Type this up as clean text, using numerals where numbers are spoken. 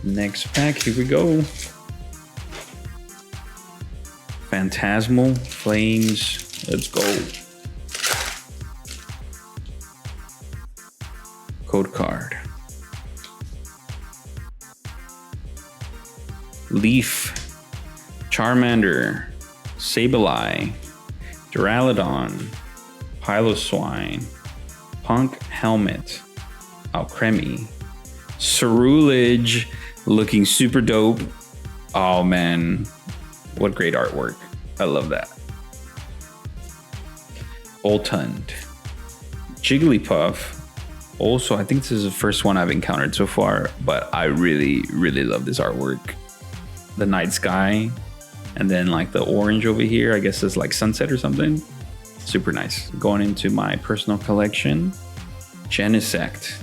Next pack, here we go. Phantasmal, Flames, let's go. Code card. Leaf, Charmander, Sableye, Duraludon, Piloswine, Punk Helmet, Alcremie, Cerulege, looking super dope. Oh man, what great artwork. I love that. Voltund, Jigglypuff. Also, I think this is the first one I've encountered so far, but I really, really love this artwork. The night sky, and then like the orange over here, I guess is like sunset or something. Super nice. Going into my personal collection. Genesect,